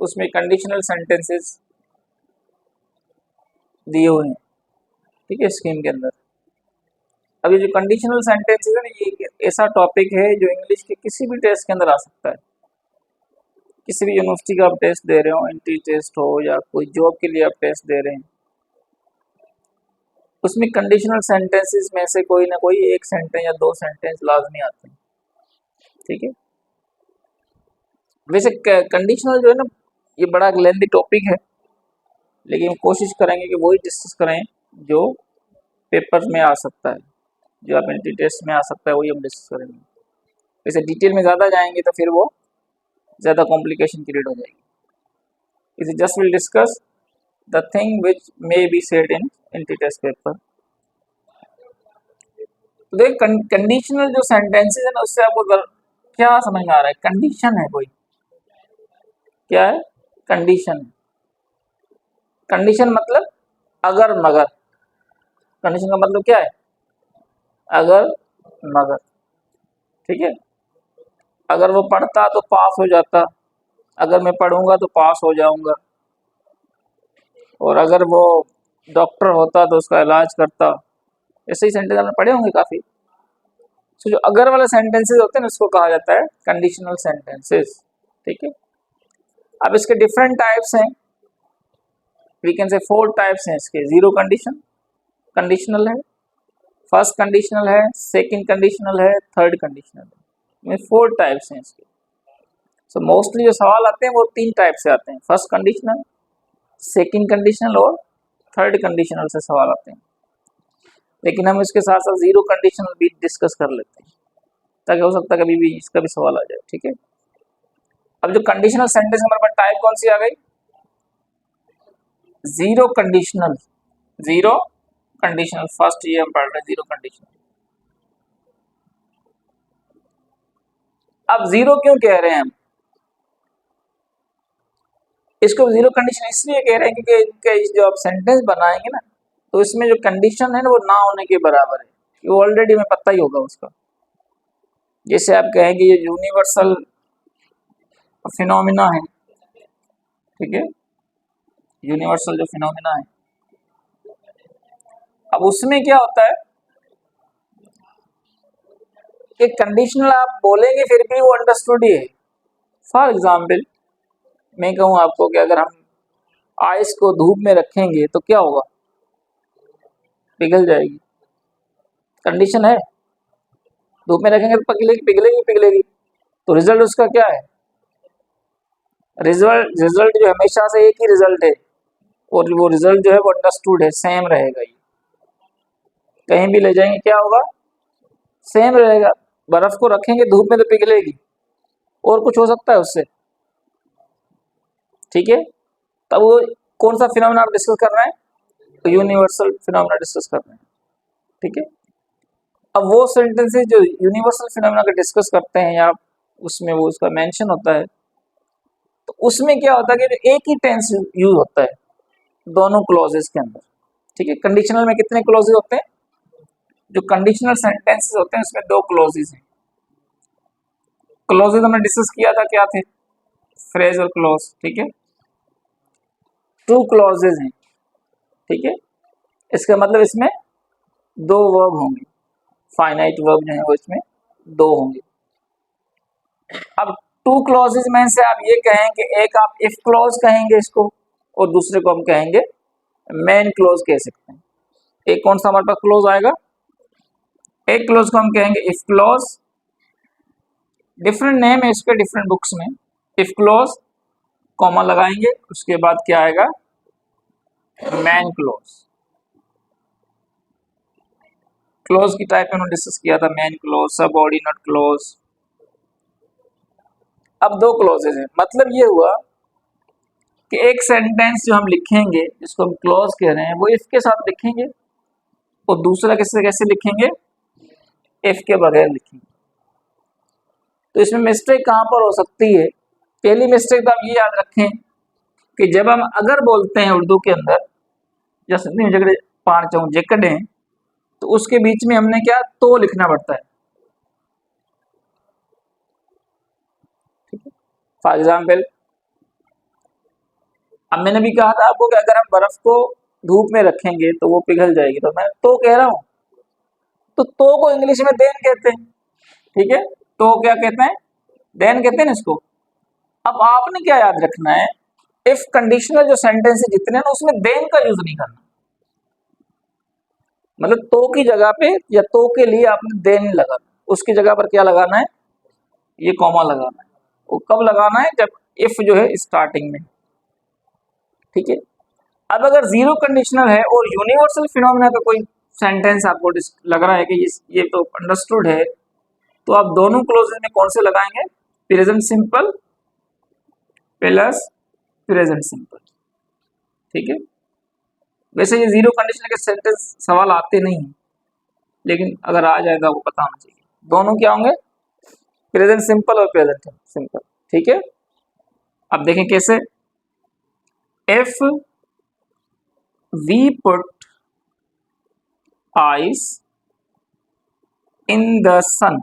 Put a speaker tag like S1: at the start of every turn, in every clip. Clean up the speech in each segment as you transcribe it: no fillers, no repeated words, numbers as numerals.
S1: उसमें conditional sentences दिए हुए हैं, ठीक है, स्कीम के अंदर। अब ये जो कंडीशनल सेंटेंसेस है ना, ये एक ऐसा टॉपिक है जो इंग्लिश के किसी भी टेस्ट के अंदर आ सकता है। किसी भी यूनिवर्सिटी का आप टेस्ट दे रहे हो, एंट्री टेस्ट हो या कोई जॉब के लिए आप टेस्ट दे रहे हैं, उसमें कंडीशनल सेंटेंसेस में से कोई ना कोई एक सेंटेंस या दो सेंटेंस लाजमी आते हैं, ठीक है। वैसे कंडीशनल जो है ना, ये बड़ा लेंथी टॉपिक है, लेकिन कोशिश करेंगे कि वही डिस्कस करें जो पेपर में आ सकता है, जो आप एंट्री टेस्ट में आ सकता है, वही हम डिस्कस करेंगे। वैसे डिटेल में ज़्यादा जाएंगे तो फिर वो ज़्यादा कॉम्प्लिकेशन क्रिएट हो जाएगी। इसे just will discuss the thing which may be said in entry test paper. तो देख कंडीशनल जो सेंटेंसेस है ना, उससे आपको क्या समझ में आ रहा है? कंडीशन है कोई, क्या है? कंडीशन। कंडीशन मतलब अगर मगर। कंडीशन का मतलब क्या है? अगर मगर, ठीक है। अगर वो पढ़ता तो पास हो जाता, अगर मैं पढ़ूंगा तो पास हो जाऊंगा, और अगर वो डॉक्टर होता तो उसका इलाज करता। ऐसे ही सेंटेंस आपने पढ़े होंगे काफी। तो जो अगर वाले सेंटेंसेस होते हैं ना, उसको कहा जाता है कंडीशनल सेंटेंसेस, ठीक है। अब इसके डिफरेंट टाइप्स हैं, वी कैन से 4 टाइप्स हैं इसके। जीरो कंडीशन कंडीशनल है, फर्स्ट कंडीशनल है, सेकंड कंडीशनल है, थर्ड कंडीशनल है। 4 टाइप्स हैं इसके। सो मोस्टली जो सवाल आते हैं वो 3 टाइप से आते हैं, फर्स्ट कंडीशनल, सेकंड कंडीशनल और थर्ड कंडीशनल से सवाल आते हैं। लेकिन हम इसके साथ साथ जीरो कंडीशनल भी डिस्कस कर लेते हैं, ताकि हो सकता है कभी भी इसका भी सवाल आ जाए, ठीक है। अब जो कंडीशनल सेंटेंस हमारे पास टाइप कौन सी आ गई? Zero conditional. Zero conditional first ये हम पढ़ रहे हैं, जीरो कंडीशनल। अब जीरो क्यों कह रहे हैं हम? इसको जीरो कंडीशन इसलिए कह रहे हैं क्योंकि इनके जो आप सेंटेंस बनाएंगे ना, तो इसमें जो कंडीशन है ना, वो ना होने के बराबर है। वो ऑलरेडी हमें पता ही होगा उसका। जैसे आप कहेंगे ये यूनिवर्सल फिनोमिना है, ठीक है, यूनिवर्सल जो फिनोमिना है। अब उसमें क्या होता है कि कंडीशनल आप बोलेंगे फिर भी वो अंडरस्टूड ही है। फॉर एग्जाम्पल मैं कहूँ आपको कि अगर हम आइस को धूप में रखेंगे तो क्या होगा? पिघल जाएगी। कंडीशन है, धूप में रखेंगे तो पिघलेगी पिघलेगी पिघलेगी। तो रिजल्ट उसका क्या है? रिजल्ट जो हमेशा से एक ही रिजल्ट है, और वो रिजल्ट जो है वो अंडरस्टूड है, सेम रहेगा। ये कहीं भी ले जाएंगे क्या होगा? सेम रहेगा। बर्फ को रखेंगे धूप में तो पिघलेगी, और कुछ हो सकता है उससे, ठीक है। तब वो कौन सा फिनोमेना आप डिस्कस कर रहे हैं? तो यूनिवर्सल फिनोमेना डिस्कस कर रहे हैं, ठीक है। अब वो सेंटेंसेस जो यूनिवर्सल फिनोमेना का डिस्कस करते हैं, या उसमें वो उसका मेंशन होता है, तो उसमें क्या होता है कि एक ही टेंस यूज होता है दोनों क्लॉजेस के अंदर, ठीक है। कंडीशनल में कितने क्लॉजेस होते हैं? जो कंडीशनल सेंटेंसेस होते हैं उसमें 2 क्लॉजेस हैं। क्लॉजेस हमने डिस्कस किया था, क्या थे? फ्रेज और क्लॉज, ठीक है। 2 क्लॉजेस हैं, ठीक है। इसका मतलब इसमें 2 वर्ब होंगे, फाइनाइट वर्ब जो है वो इसमें 2 होंगे। अब 2 क्लॉजेस में से आप ये कहें कि एक आप इफ क्लॉज कहेंगे इसको, और दूसरे को हम कहेंगे मेन क्लॉज कह सकते हैं। एक कौन सा हमारे पास क्लॉज आएगा? एक क्लॉज को हम कहेंगे इफ क्लॉज, डिफरेंट नेम है इसके डिफरेंट बुक्स में। इफ क्लॉज कॉमा लगाएंगे, उसके बाद क्या आएगा? Man clause. क्लॉज की टाइप में डिस्कस किया था, मैन क्लॉज, सबऑर्डिनेट क्लॉज। अब 2 क्लॉजेज हैं, मतलब ये हुआ कि एक सेंटेंस जो हम लिखेंगे जिसको हम क्लॉज कह रहे हैं, वो इफ के साथ लिखेंगे, और दूसरा किससे कैसे लिखेंगे? इफ के बगैर लिखेंगे। तो इसमें मिस्टेक कहां पर हो सकती है? पहली मिस्टेक तो आप ये याद रखें कि जब हम अगर बोलते हैं उर्दू के अंदर, जैसे जगह पार चाहूँ जेकड है, तो उसके बीच में हमने क्या तो लिखना पड़ता है, ठीक है। फॉर एग्जाम्पल अब मैंने भी कहा था आपको कि अगर हम बर्फ को धूप में रखेंगे तो वो पिघल जाएगी, तो मैं तो कह रहा हूं, तो को इंग्लिश में देन कहते हैं, ठीक है, तो क्या कहते हैं, देन कहते हैं ना इसको। अब आपने क्या याद रखना है, इफ कंडीशनल जो सेंटेंस है जितने ना उसमें देन का यूज नहीं करना, मतलब तो की जगह पे या तो के लिए आपने देन लगाना, उसकी जगह पर क्या लगाना है, ये कॉमा लगाना है। वो कब लगाना है, जब इफ जो है स्टार्टिंग में, ठीक है। अब अगर जीरो कंडीशनल है और यूनिवर्सल फिनोमेना का कोई सेंटेंस आपको लग रहा है कि ये तो अंडरस्टूड है, तो आप दोनों क्लोजेस में कौन से लगाएंगे, present simple plus present simple, ठीक है। वैसे ये जीरो कंडीशनल के सेंटेंस सवाल आते नहीं है, लेकिन अगर आ जाएगा वो पता होना चाहिए। दोनों क्या होंगे, प्रेजेंट सिंपल और प्रेजेंट सिंपल, ठीक है। अब देखें कैसे, if we put ice in the sun,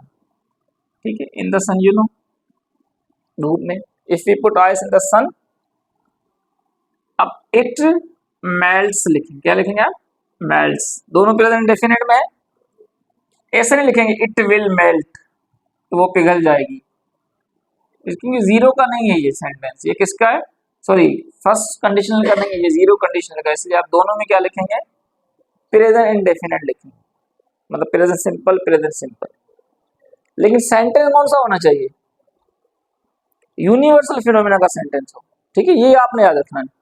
S1: ठीक है, in the sun you know, धूप में, if we put ice in the sun, अब इट मेल्ट्स लिखेंगे, क्या लिखेंगे आप, मेल्ट्स, दोनों प्रेजेंट डेफिनेट में है, ऐसे नहीं लिखेंगे इट विल मेल्ट, तो वो पिघल जाएगी, क्योंकि जीरो का नहीं है ये सेंटेंस, ये किसका है, सॉरी फर्स्ट कंडीशनल का नहीं है, ये जीरो कंडीशनल का, इसलिए आप दोनों में क्या लिखेंगे, प्रेजेंट इंडेफिनिट लिखेंगे, मतलब प्रेजेंट सिंपल प्रेजेंट सिंपल। लेकिन सेंटेंस कौन सा होना चाहिए, यूनिवर्सल फिनोमेना का सेंटेंस हो, ठीक है, ये आपने याद रखना है।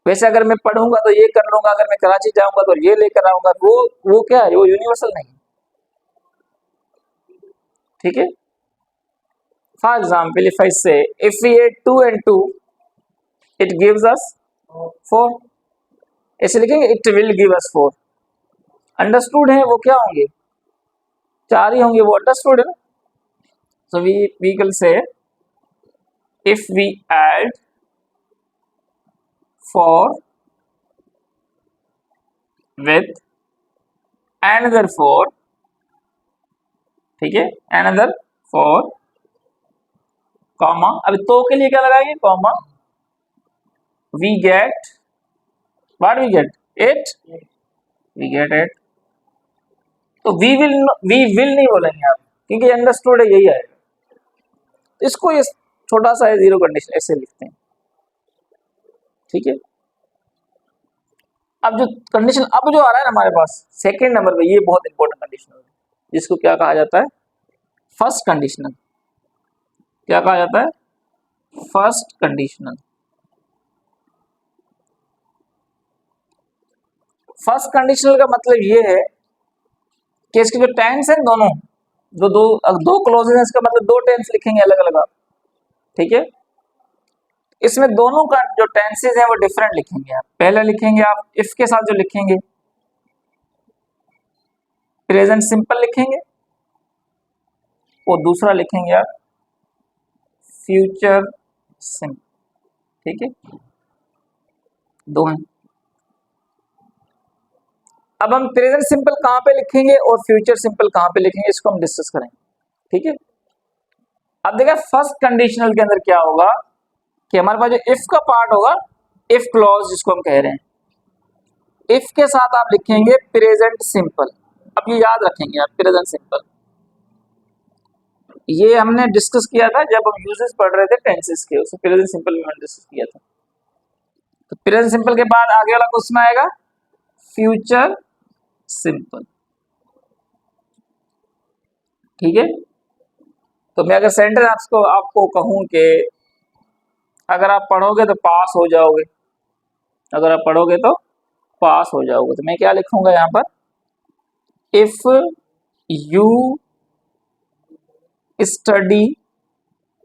S1: वैसे अगर मैं पढ़ूंगा तो ये कर लूंगा, अगर मैं कराची जाऊंगा तो ये लेकर आऊंगा, वो क्या है, वो यूनिवर्सल नहीं, ठीक है। For example if I say if we add 2 and 2 it gives us 4, ऐसे लिखेंगे it will give us 4, understood है वो क्या होंगे, 4 ही होंगे, वो अंडरस्टूड है ना। So we can say if we add 4 with another 4, ठीक है, another 4 कॉमा, अब तो के लिए क्या लगाएंगे, comma, we get what, we get 8, we get 8, तो वी विल नहीं बोलेंगे आप, क्योंकि अंडरस्टूड है यही आएगा, इसको ये छोटा सा है जीरो कंडीशन ऐसे लिखते हैं, ठीक है। अब जो कंडीशन अब जो आ रहा है ना हमारे पास सेकंड नंबर पे, ये बहुत इंपॉर्टेंट कंडीशन है, जिसको क्या कहा जाता है, फर्स्ट कंडीशनल, क्या कहा जाता है, फर्स्ट कंडीशनल। फर्स्ट कंडीशनल का मतलब ये है कि इसके जो टेंस है दोनों, जो दो क्लॉजेस हैं, इसका मतलब दो टेंस लिखेंगे अलग अलग आप, ठीक है। इसमें दोनों का जो टेंसेज हैं वो डिफरेंट लिखेंगे आप, पहले लिखेंगे आप इफ के साथ जो लिखेंगे प्रेजेंट सिंपल लिखेंगे, और दूसरा लिखेंगे आप फ्यूचर सिंपल, ठीक है, दो हैं। अब हम प्रेजेंट सिंपल कहां पे लिखेंगे और फ्यूचर सिंपल कहां पे लिखेंगे, इसको हम डिस्कस करेंगे, ठीक है। अब देखिए फर्स्ट कंडीशनल के अंदर क्या होगा कि हमारे पास जो इफ का पार्ट होगा, इफ क्लॉज जिसको हम कह रहे हैं, इफ के साथ आप लिखेंगे प्रेजेंट सिंपल। अब ये याद रखेंगे आप, प्रेजेंट सिंपल ये हमने डिस्कस किया था जब हम यूजेस पढ़ रहे थे टेंसेस के, उसमें प्रेजेंट सिंपल में डिस्कस किया था। तो प्रेजेंट सिंपल के बाद आगे वाला क्वेश्चन आएगा फ्यूचर सिंपल, ठीक है। तो मैं अगर सेंटेंस आपको कहूं कि अगर आप पढ़ोगे तो पास हो जाओगे, अगर आप पढ़ोगे तो पास हो जाओगे, तो मैं क्या लिखूंगा यहां पर, if you study,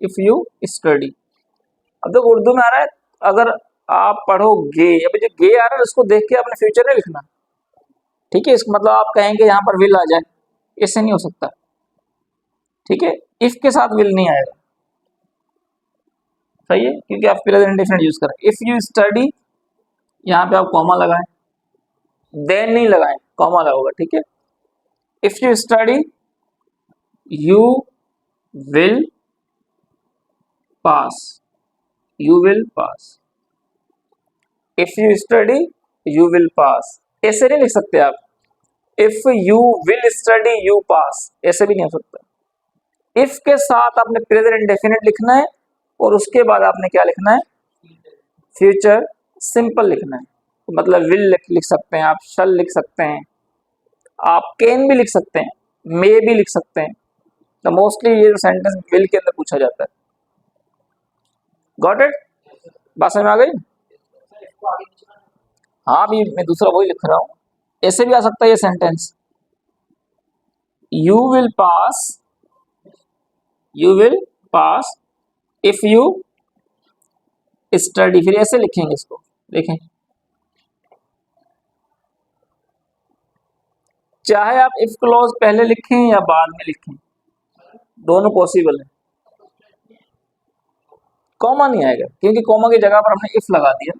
S1: if you study. अब तो उर्दू में आ रहा है अगर आप पढ़ोगे, अभी जो गे आ रहा है उसको देख के आपने फ्यूचर नहीं लिखना, ठीक है, इसका मतलब आप कहेंगे यहाँ पर विल आ जाए, ऐसे नहीं हो सकता, ठीक है, इफ के साथ विल नहीं आएगा, सही है, क्योंकि आप प्रेजेंट इंडेफिनिट यूज करें। इफ यू स्टडी, यहाँ पे आप कॉमा लगाएं, देन नहीं लगाएं, कॉमा लगाओगे, ठीक है। If you study you will pass, you will pass, if you study you will pass. ऐसे नहीं लिख सकते आप, if you will study you pass, ऐसे भी नहीं हो सकता। इफ के साथ आपने प्रेजेंट इंडेफिनिट लिखना है और उसके बाद आपने क्या लिखना है, फ्यूचर सिंपल लिखना है। तो मतलब विल लिख सकते हैं आप, शल लिख सकते हैं आप, कैन भी लिख सकते हैं, मे भी लिख सकते हैं। तो मोस्टली ये जो सेंटेंस विल के अंदर पूछा जाता है। Got it? बात समझ में आ गई? हाँ, अभी मैं दूसरा वही लिख रहा हूँ। ऐसे भी आ सकता है ये sentence, you will pass, you will pass if you study, फिर ऐसे लिखेंगे इसको, देखें। चाहे आप इफ क्लॉज पहले लिखें या बाद में लिखें, दोनों पॉसिबल है। कॉमा नहीं आएगा क्योंकि कॉमा की जगह पर हमने इफ लगा दिया।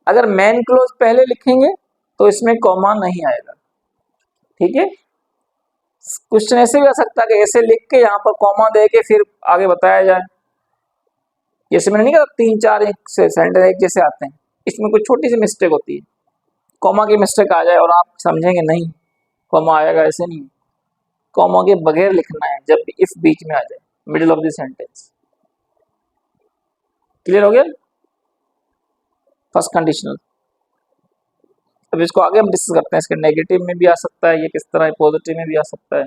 S1: अगर मेन क्लॉज पहले लिखेंगे तो इसमें कॉमा नहीं आएगा, ठीक है। क्वेश्चन ऐसे भी आ सकता है कि ऐसे लिख के यहाँ पर कॉमा दे के फिर आगे बताया जाए। जैसे मैंने नहीं कहा 3-4 एक सेंटेंस एक जैसे आते हैं, इसमें कुछ छोटी सी मिस्टेक होती है, कॉमा की मिस्टेक आ जाए और आप समझेंगे नहीं कॉमा आएगा, ऐसे नहीं, कॉमा के बगैर लिखना है जब भी इफ बीच में आ जाए, middle of the sentence. Clear हो गया? First conditional. अब इसको आगे हम डिस्कस करते हैं, इसके नेगेटिव में भी आ सकता है, ये किस तरह पॉजिटिव में भी आ सकता है,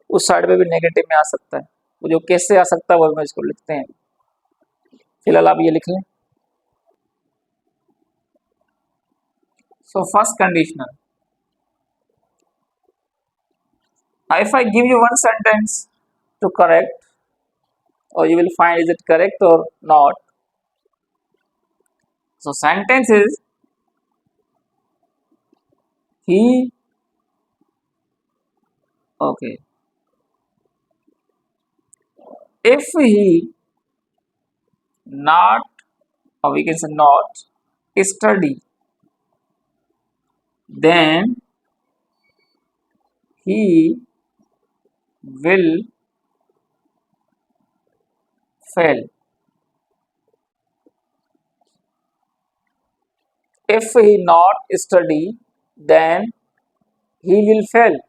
S1: उस साइड पे भी नेगेटिव में आ सकता है, वो जो कैसे आ सकता है वो हम इसको लिखते हैं। फिलहाल आप ये लिख लें। So first conditional, if I give you one sentence to correct, or you will find is it correct or not. So sentence is he, okay, if he not, or we can say not study, then he will fail. If he not study, then he will fail.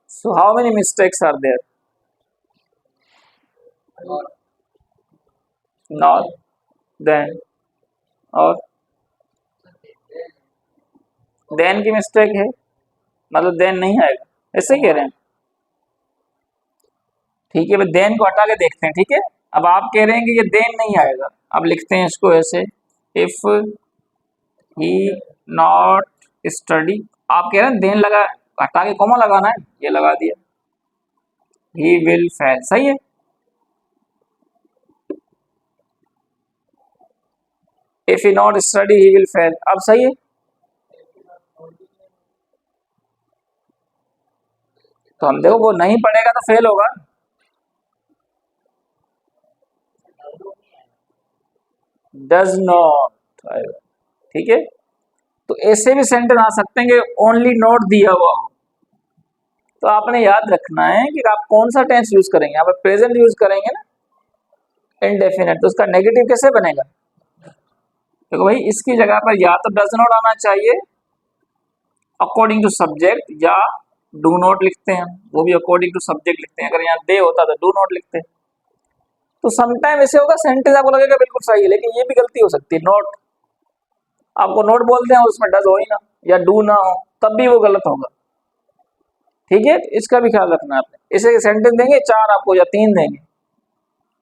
S1: So how many mistakes are there? Not, then, और then की mistake है, मतलब then नहीं आएगा, ऐसे कह रहे हैं, ठीक है। अब then को हटा के देखते हैं, ठीक है। अब आप कह रहे हैं कि ये then नहीं आएगा, अब लिखते हैं इसको ऐसे, if he not study, आप कह रहे हैं then लगा, हटा के कॉमा लगाना है, ये लगा दिया, he will fail, सही है। if he not study he will fail, अब सही है। तो हम देखो वो नहीं पढ़ेगा तो फेल होगा, डज नॉट आएगा, ठीक है। तो ऐसे भी सेंटेंस आ सकते हैं कि ओनली नॉट दिया हुआ हो, तो आपने याद रखना है कि आप कौन सा टेंस यूज करेंगे। आप प्रेजेंट यूज करेंगे ना इनडेफिनेट, तो उसका नेगेटिव कैसे बनेगा? देखो भाई, इसकी जगह पर या तो डज नॉट आना चाहिए अकॉर्डिंग टू सब्जेक्ट, या डू नॉट लिखते हैं, वो भी अकॉर्डिंग टू सब्जेक्ट लिखते हैं। अगर यहाँ दे होता तो डू नॉट लिखते हैं। तो समटाइम ऐसे होगा सेंटेंस आपको लगेगा बिल्कुल सही है, लेकिन ये भी गलती हो सकती है, नॉट आपको नोट बोलते हैं और उसमें डज हो ही ना या डू ना हो, तब भी वो गलत होगा, ठीक है। इसका भी ख्याल रखना है आपने। इसे सेंटेंस देंगे 4 आपको या 3 देंगे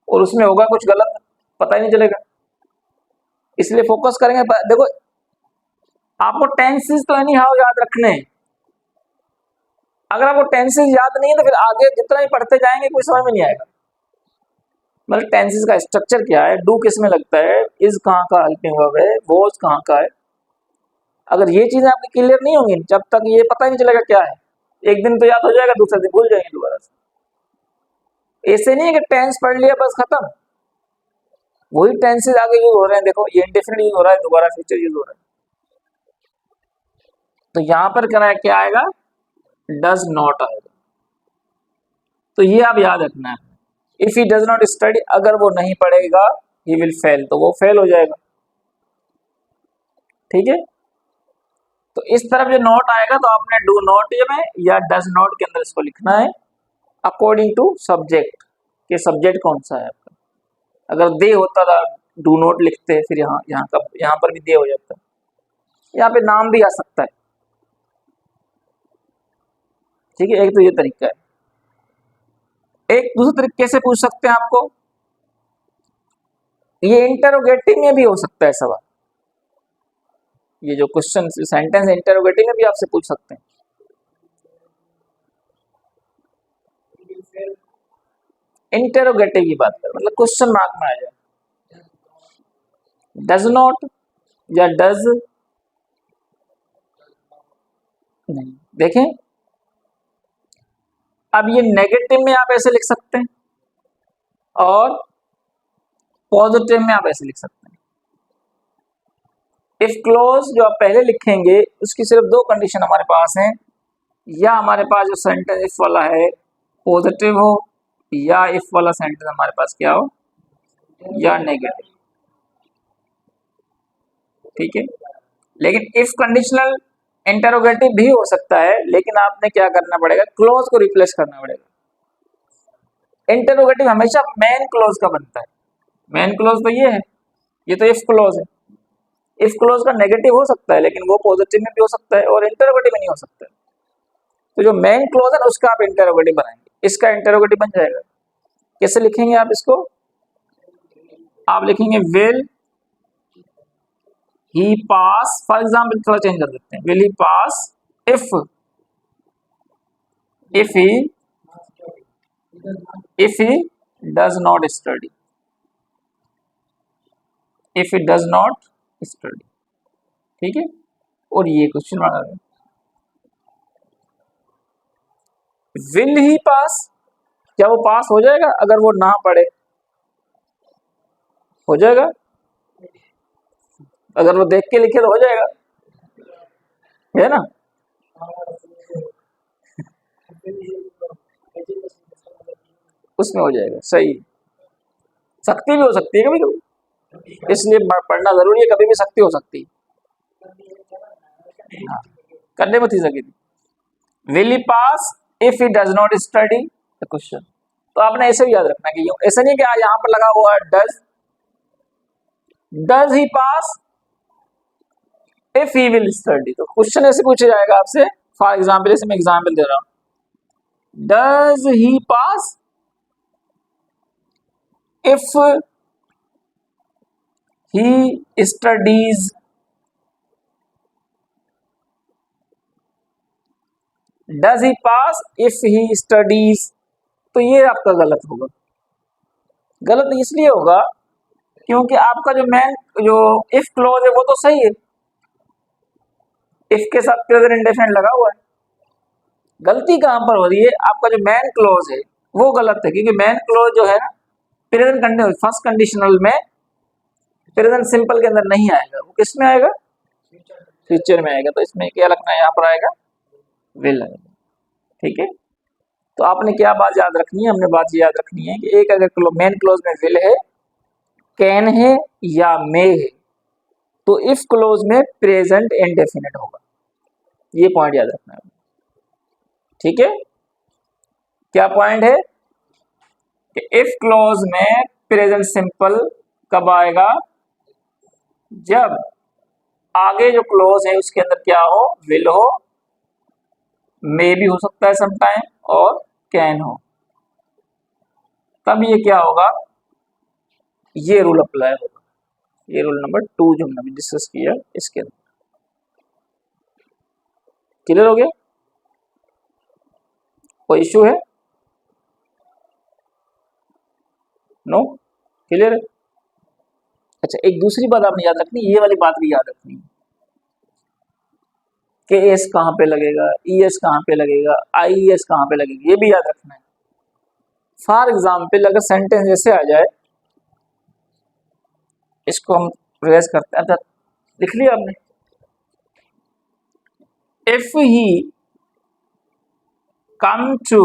S1: और उसमें होगा कुछ गलत, पता ही नहीं चलेगा, इसलिए फोकस करेंगे। देखो आपको टेंसेस तो एनी हाउ याद रखने हैं, अगर आपको टेंसेस याद नहीं है तो फिर आगे जितना ही पढ़ते जाएंगे कोई समझ में नहीं आएगा। मतलब टेंसेस का स्ट्रक्चर क्या है, डू किस में लगता है, इज कहाँ का हेल्पिंग वर्ब है, वॉज कहाँ का है, अगर ये चीजें आपकी क्लियर नहीं होंगी जब तक ये पता ही नहीं चलेगा क्या है, एक दिन तो याद हो जाएगा, दूसरे दिन भूल जाएंगे दोबारा से। ऐसे नहीं है कि टेंस पढ़ लिया बस खत्म, वही टेंसेस आगे यूज हो रहे हैं। देखो ये इंडेफिनिट यूज हो रहा है, दोबारा फ्यूचर यूज हो रहा है, तो यहां पर क्या आएगा, डज नॉट आएगा। तो ये आप याद रखना है। If he does not study, अगर वो नहीं पढ़ेगा, ही विल फेल, तो वो फेल हो जाएगा। ठीक है, तो इस तरफ जो नोट आएगा तो आपने डू नॉट में या डज नॉट के अंदर इसको लिखना है अकॉर्डिंग टू सब्जेक्ट, कि सब्जेक्ट कौन सा है आपका। अगर दे होता था डू नॉट लिखते, फिर यहाँ पर भी दे हो जाता है। यहाँ पे नाम भी आ सकता है। ठीक है, एक तो ये तरीका है। एक दूसरे तरीके से पूछ सकते हैं आपको, ये इंटरोगेटिव में भी हो सकता है सवाल। ये जो क्वेश्चन सेंटेंस इंटरोगेटिव में भी आपसे पूछ सकते हैं। इंटरोगेटिव की बात कर, मतलब क्वेश्चन मार्क में आ जाए, डज नॉट या डज नहीं। देखें, अब ये नेगेटिव में आप ऐसे लिख सकते हैं और पॉजिटिव में आप ऐसे लिख सकते हैं। इफ क्लोज जो आप पहले लिखेंगे उसकी सिर्फ दो कंडीशन हमारे पास हैं, या हमारे पास जो सेंटेंस इफ वाला है पॉजिटिव हो, या इफ वाला सेंटेंस हमारे पास क्या हो, या नेगेटिव। ठीक है, लेकिन इफ कंडीशनल इंटरोगेटिव भी हो सकता है, लेकिन आपने क्या करना पड़ेगा, क्लोज को रिप्लेस करना पड़ेगा। इंटरोगेटिव हमेशा मेन क्लोज का बनता है। मेन क्लोज तो ये है, ये तो इफ क्लोज है। इफ क्लोज का नेगेटिव हो सकता है, लेकिन वो पॉजिटिव में भी हो सकता है और इंटरोगेटिव में नहीं हो सकता है। तो जो मेन क्लोज है उसका आप इंटरोगेटिव बनाएंगे, इसका इंटरोगेटिव बन जाएगा। कैसे लिखेंगे आप इसको, आप लिखेंगे will he pass, for example थोड़ा चेंज कर देते हैं, will he pass if he does not study, if he does not study. ठीक है, और ये क्वेश्चन मार्क है, विल ही पास, क्या वो पास हो जाएगा अगर वो ना पढ़े, हो जाएगा। अगर वो देख के लिखे तो हो जाएगा, है ना। उसमें हो जाएगा, सही। शक्ति भी हो सकती है कभी कभी, इसलिए पढ़ना जरूरी है, कभी भी शक्ति हो सकती है। हाँ, करने में थी सकी थी। Will he pass if he does not study the question. तो आपने ऐसे भी याद रखना कि ऐसा नहीं कि यहाँ पर लगा हुआ does he pass if he will study, तो क्वेश्चन ऐसे पूछा जाएगा आपसे। फॉर एग्जाम्पल, इसमें एग्जाम्पल दे रहा हूं, does he pass if he studies, does he pass if he studies. तो ये आपका गलत होगा। गलत इसलिए होगा क्योंकि आपका जो मेन जो इफ क्लोज है वो तो सही है, इफ के साथ प्रेजेंट इंडेफिनिट लगा हुआ है। गलती कहां पर हो रही है, आपका जो मेन क्लोज है वो गलत है, क्योंकि मेन क्लोज जो है ना प्रेजेंट कंडीशन, फर्स्ट कंडीशनल में प्रेजेंट सिंपल के अंदर नहीं आएगा, वो किस में आएगा, फ्यूचर में आएगा। तो इसमें क्या लगना है, यहाँ पर आएगा विल आएगा। ठीक है, तो आपने क्या बात याद रखनी है, हमने बात याद रखनी है कि एक अगर मेन क्लोज में विल है, कैन है या मे है, तो इफ क्लोज में प्रेजेंट इंडेफिनिट होगा। ये पॉइंट याद रखना है। ठीक है, क्या पॉइंट है कि इफ क्लोज में प्रेजेंट सिंपल कब आएगा, जब आगे जो क्लोज है उसके अंदर क्या हो, विल हो, मे भी हो सकता है समटाइम, और कैन हो, तब ये क्या होगा, ये रूल अप्लाई होगा। ये रूल नंबर 2 जो हमने डिस्कस किया इसके अंदर। क्लियर हो गया, कोई इश्यू है, नो, क्लियर है। अच्छा, एक दूसरी बात आपने याद रखनी, ये वाली बात भी याद रखनी है कि एस कहाँ पे लगेगा, ई एस कहाँ पे लगेगा, आई एस कहाँ पे लगेगा, ये भी याद रखना है। फॉर एग्जाम्पल, अगर सेंटेंस जैसे आ जाए, इसको हम रिवाइज करते हैं। अच्छा, लिख लिया आपने, if he come to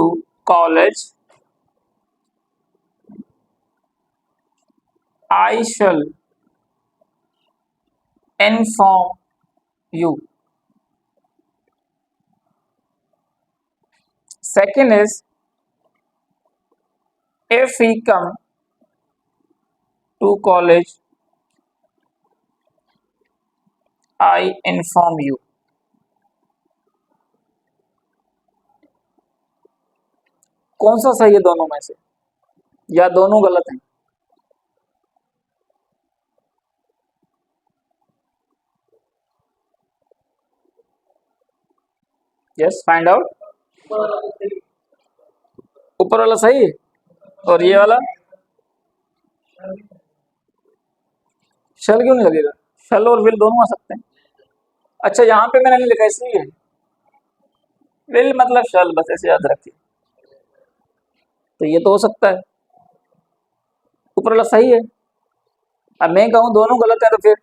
S1: college I shall inform you. Second is, if we come to college, I inform you. कौन सा सही है दोनों में से, या दोनों गलत हैं? Yes, find out. ऊपर वाला सही है और ये वाला शल क्यों नहीं लगेगा? शल और विल दोनों आ सकते हैं। अच्छा, यहाँ पे मैंने नहीं लिखा इसलिए, विल मतलब शल, बस ऐसे याद रखिए। तो ये तो हो सकता है, ऊपर वाला सही है। अब मैं कहूँ दोनों गलत है तो फिर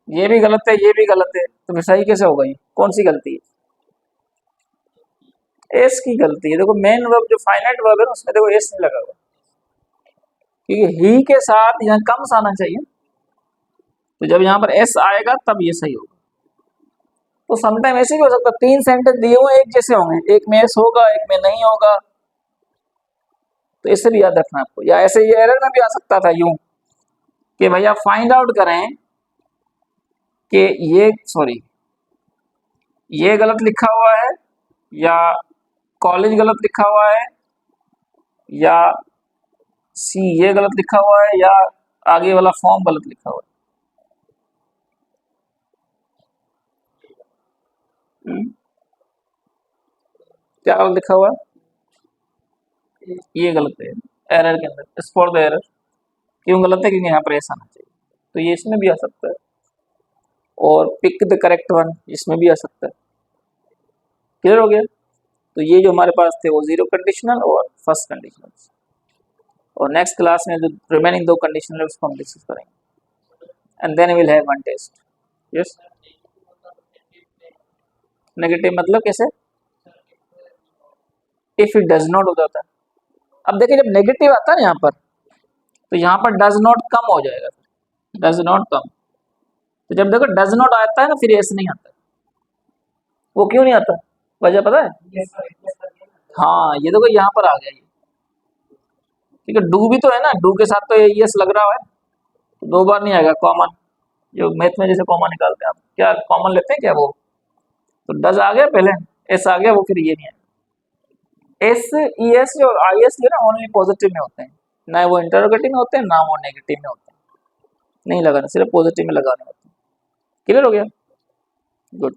S1: ये भी गलत है, ये भी गलत है, तो फिर सही कैसे होगा? ये कौन सी गलती है? एस की गलती है। देखो मेन वर्ब जो फाइनाइट वर्ब है ना, उसमें देखो एस नहीं लगा हुआ, क्योंकि ही के साथ यहाँ कम्स आना चाहिए। तो जब यहाँ पर एस आएगा तब ये सही होगा। तो समटाइम ऐसे भी हो सकता है, तीन सेंटेंस दिए हुए एक जैसे होंगे, एक में एस होगा एक में नहीं होगा, तो इससे भी याद रखना आपको। या ऐसे ये एरर में भी आ सकता था यूं कि भैया फाइंड आउट करें कि ये सॉरी ये गलत लिखा हुआ है, या कॉलेज गलत लिखा हुआ है, या सी ये गलत लिखा हुआ है, या आगे वाला फॉर्म गलत लिखा हुआ है। क्या गलत लिखा हुआ है? ये गलत है एरर के अंदर, स्पॉट द एरर। क्यों गलत है? क्योंकि यहाँ पर ऐसा आना चाहिए। तो ये इसमें भी आ सकता है। और पिक द करेक्ट वन इसमें भी आ सकता है। क्लियर हो गया? तो ये जो हमारे पास थे वो जीरो कंडीशनल और फर्स्ट कंडीशनल, और नेक्स्ट क्लास में जो रिमेनिंग दो कंडीशनल उसको हम डिस्कस करेंगे, and then will have one test. Yes, negative मतलब कैसे? इफ इट डज नॉट हो जाता है। अब देखिए जब नेगेटिव आता है ना यहाँ पर, तो यहाँ पर डज नॉट कम हो जाएगा, डज नॉट कम। तो जब देखो डज नॉट आता है ना, फिर ऐसे नहीं आता। वो क्यों नहीं आता? वजह पता है? हाँ, ये देखो यहाँ पर आ गया ये, ठीक है। डू भी तो है ना, डू के साथ तो यस लग रहा है, तो दो बार नहीं आएगा कॉमन। जो मैथ में जैसे कॉमन निकालते हैं आप, क्या कॉमन लेते हैं क्या वो? तो डज आ गया पहले, एस आ गया, वो फिर ये नहीं आएगा। एस, ई एस और आई एस जो ना ओनली पॉजिटिव में होते हैं, ना वो इंटरोगेटिव में होते हैं ना वो नेगेटिव में होते हैं। नहीं लगाना, सिर्फ पॉजिटिव में लगाने होते हैं। क्लियर हो गया? गुड।